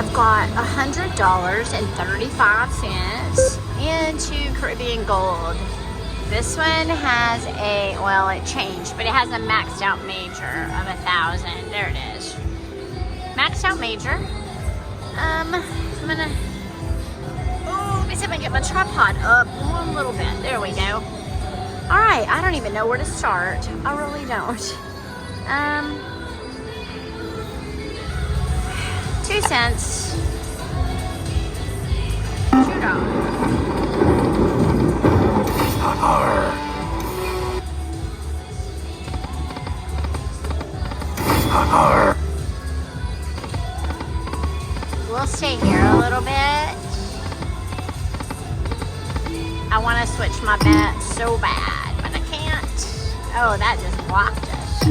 I've got $100.35 into Caribbean Gold. This one has a, well, it changed, but it has a maxed out major of 1,000. There it is. Maxed out major. I'm gonna, oh, let me see if I can get my tripod up one little bit. There we go. All right, I don't even know where to start. I really don't. 2 cents. $2. We'll stay here a little bit. I want to switch my bet so bad, but I can't. Oh, that just blocked us.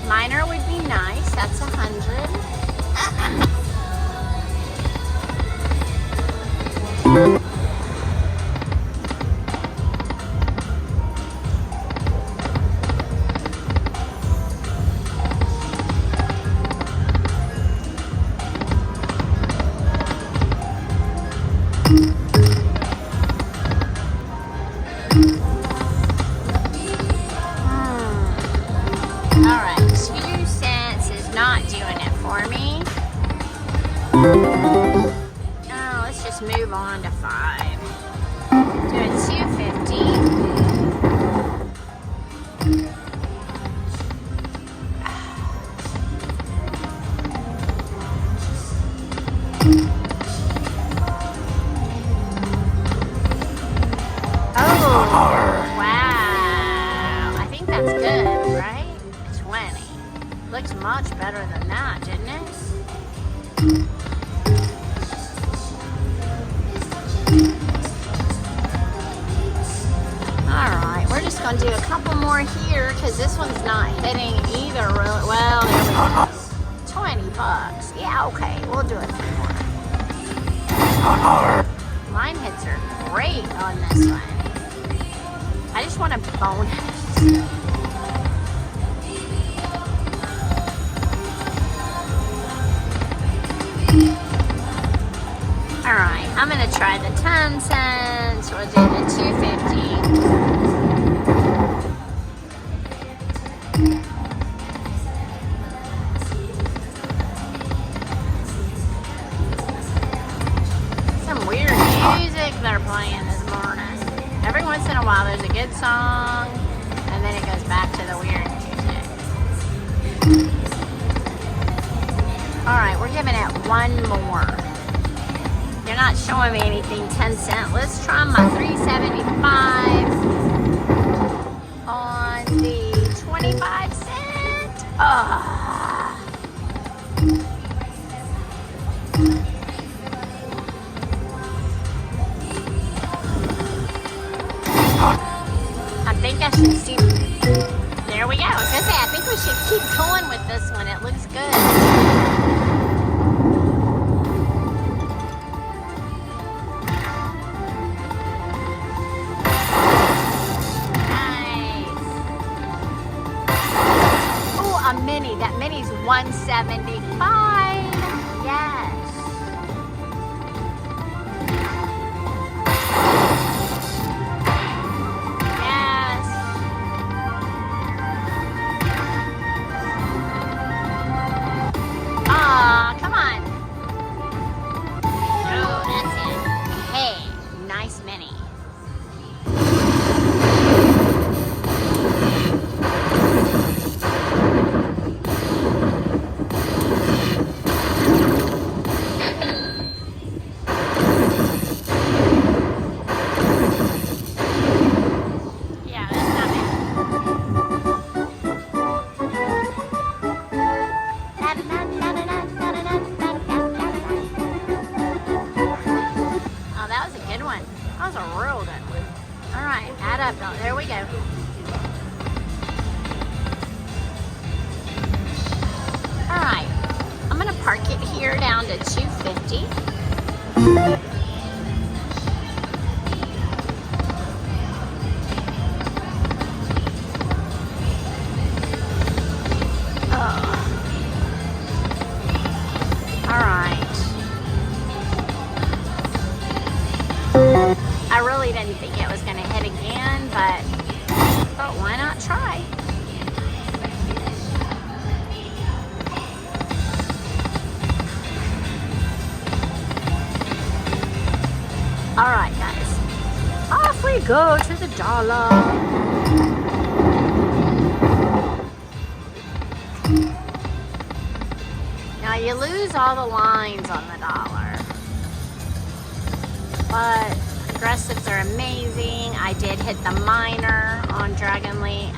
Minor would be nice. That's 100. Move on to 5. Doing 250. Oh, wow. I think that's good, right? 20. Looks much better than that, didn't it? Alright, we're just going to do a couple more here because this one's not hitting either really well. There we go. 20 bucks. Yeah, okay, we'll do it for more. Line hits are great on this one. I just want a bonus. Alright, I'm going to try the 10 cents. We'll do the 250. Some weird music they're playing this morning. Every once in a while there's a good song, and then it goes back to the weird music. Alright, we're giving it one more. You're not showing me anything 10 cent. Let's try my 375 on the 25 cent. I think I should see. There we go. I was gonna say, I think we should keep going with this one. It looks good. Mini. That mini's 175. Yes. Yes. Aw, come on. Oh, that's it. Hey, nice mini. go to the dollar. Now you lose all the lines on the dollar, but progressives are amazing. I did hit the minor on Dragon Link,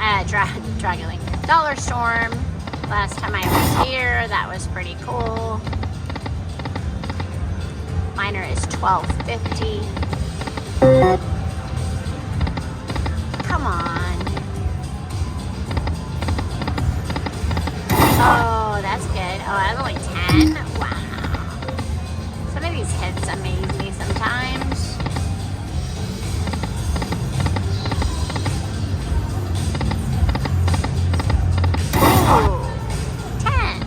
Dollar Storm last time I was here. That was pretty cool. Minor is $12.50. Come on. Oh, that's good. Oh, that's only 10? Wow. Some of these hits amaze me sometimes. Ooh, 10.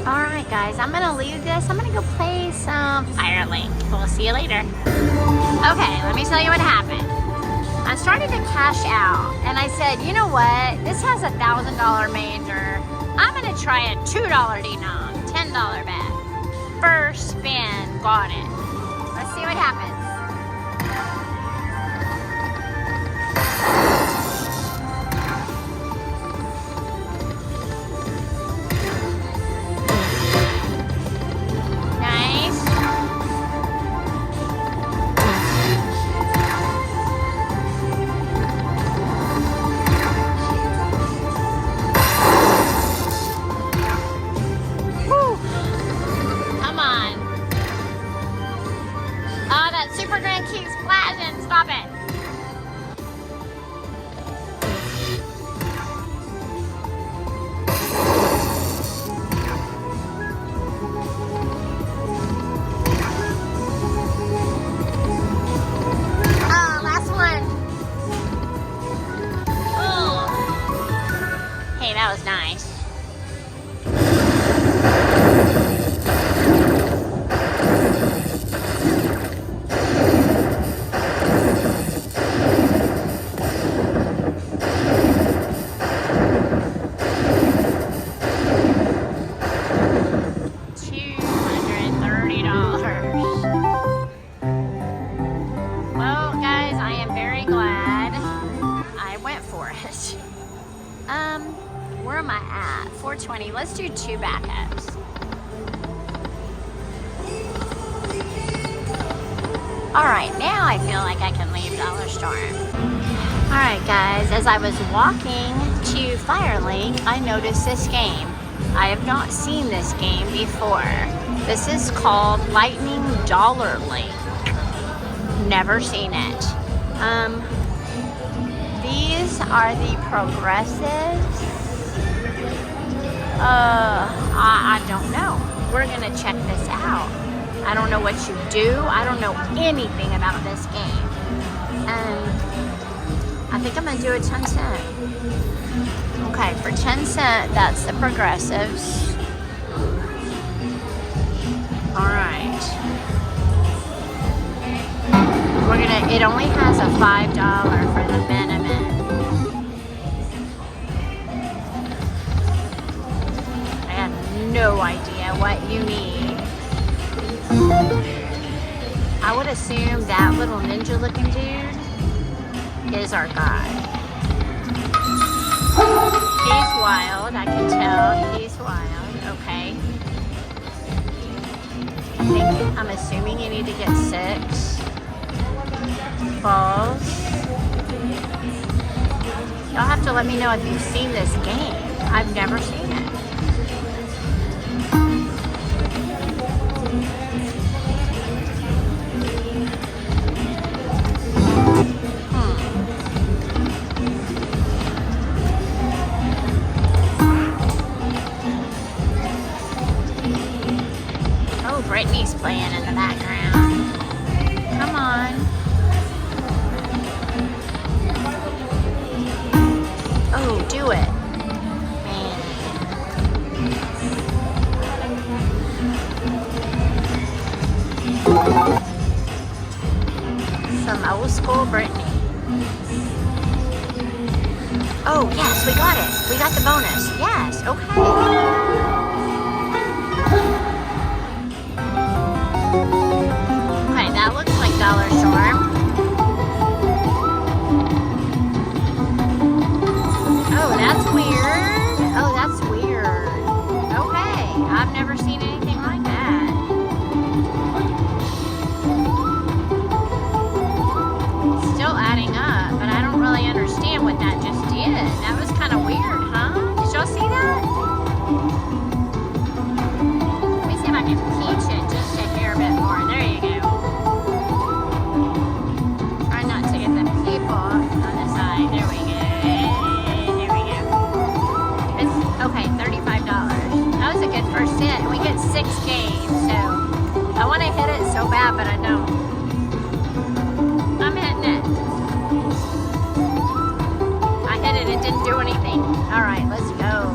Alright guys, I'm gonna leave this. I'm gonna go play some Firelink. We'll see you later. Okay, let me tell you what happened. I started to cash out and I said, you know what? This has a $1,000 major. I'm gonna try a $2 denom, $10 bet. First spin, got it. Let's see what happens. That was nice. $230. Well, guys, I am very glad I went for it. Where am I at? 420. Let's do 2 backups. Alright, now I feel like I can leave Dollar Storm. Alright guys, as I was walking to Firelink, I noticed this game. I have not seen this game before. This is called Lightning Dollar Link. Never seen it. These are the progressives. I don't know. We're gonna check this out. I don't know what you do. I don't know anything about this game. I think I'm gonna do a 10 cent. Okay, for 10 cent, that's the progressives. All right. It only has a $5 for the minimum. No idea what you need. I would assume that little ninja looking dude is our guy. He's wild, I can tell he's wild. Okay. I'm assuming you need to get 6 balls. Y'all have to let me know if you've seen this game. I've never seen it. Brittany's playing in the background. Come on. Oh, do it. Man. Some old school Brittany. Oh, yes. got it. We got the bonus. Yes, okay. Okay, that looks like Dollar Store. Oh, that's weird. Oh, that's weird. Okay, I've never seen anything like that. Still adding up, but I don't really understand what that just did. That was kind of weird, huh? Did y'all see that? Let me see if I can peach it just a hair bit more. There you go. Try not to get the people on the side. There we go. There we go. It's, okay, $35. That was a good first hit. And we get 6 games, so I want to hit it so bad, but I don't. I'm hitting it. I hit it. It didn't do anything. All right, let's go.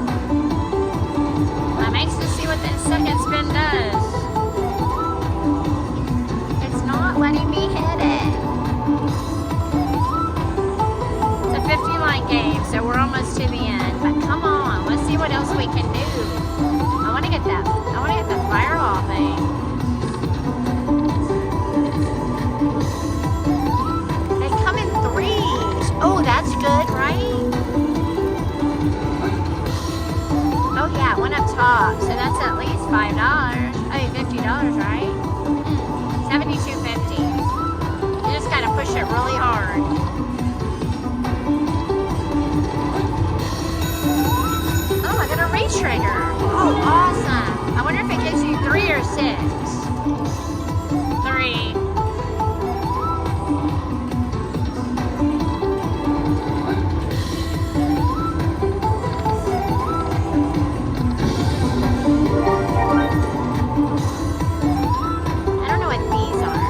I'm anxious to see what that second spin does. It's not letting me hit it. It's a 50-line game, so we're almost to the end. But come on, let's see what else we can do. I want to get that. I want to get the fireball thing. They come in 3s. Oh, that's good, right? Oh yeah, it went up top, so that's at least $5. I mean $50, right? $72.50. You just gotta push it really hard. Oh, I got a re-trigger. Oh, awesome. I wonder if it gives you 3 or 6. 3. I don't know what these are.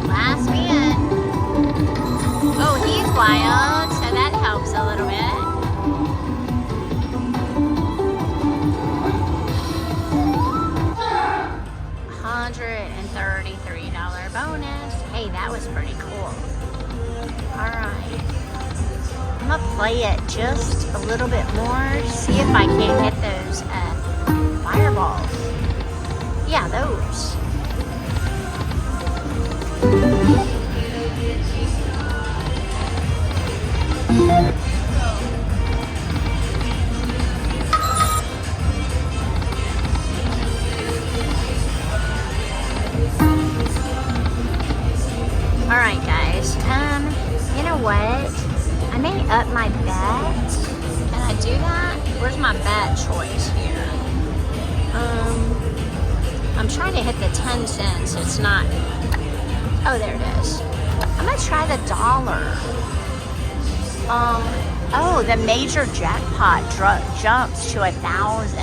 Last spin. Oh, he's wild, so that helps a little bit. $133 bonus. Hey, that was pretty cool. Alright. I'm gonna play it just a little bit more, see if I can hit those fireballs. Yeah, those. Alright guys, you know what? I may up my bet. Can I do that? Where's my bet choice here? I'm trying to hit the 10 cents. It's not. Oh, there it is. I'm gonna try the $1. Oh, the major jackpot jumps to 1,000.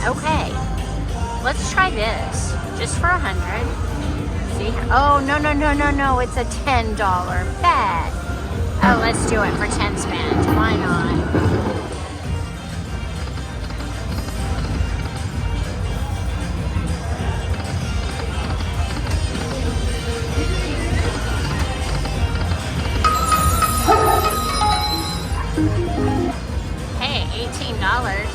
Okay. Let's try this. Just for 100. See? Oh, no. It's a $10 bet. Oh, let's do it for 10 spins. Why not? Hey, $18.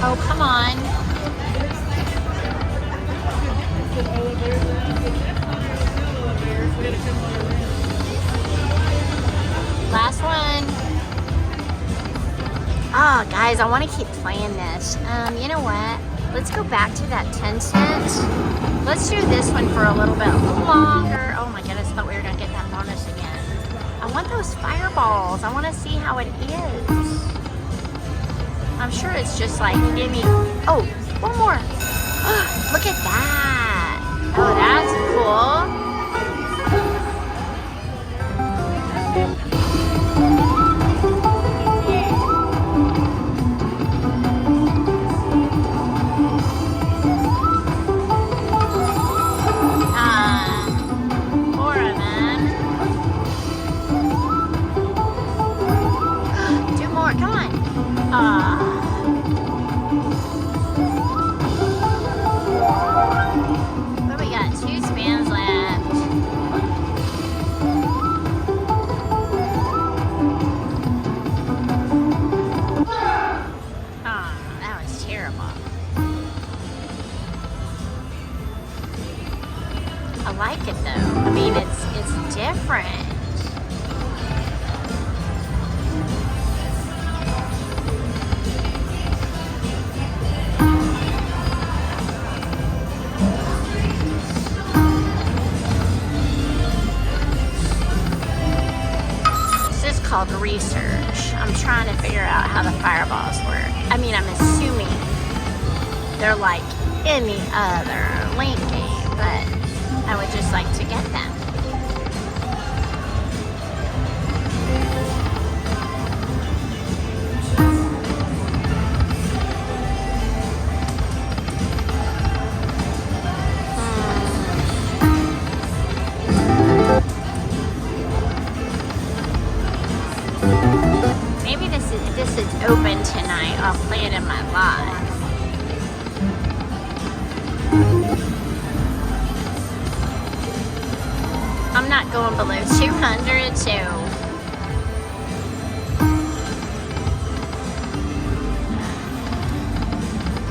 Oh, come on. Last one. Oh, guys, I want to keep playing this. You know what? Let's go back to that 10 cents. Let's do this one for a little bit longer. Oh my goodness, I thought we were going to get that bonus again. I want those fireballs. I want to see how it is. I'm sure it's just like, give me, oh, one more. Look at that. Oh, that's cool. But we got 2 spins left. Oh, that was terrible. I like it though. I mean, it's different. This is called research. I'm trying to figure out how the fireballs work. I mean, I'm assuming they're like any other link game, but I would just like to get them. Maybe this is open tonight. I'll play it in my live. I'm not going below 200, so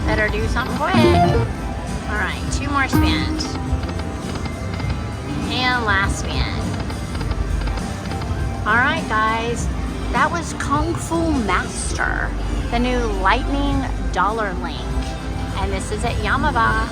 better do something quick. All right, 2 more spins. And last spin. All right, guys, that was Kung Fu Master, the new Lightning Dollar Link. And this is at Yaamava.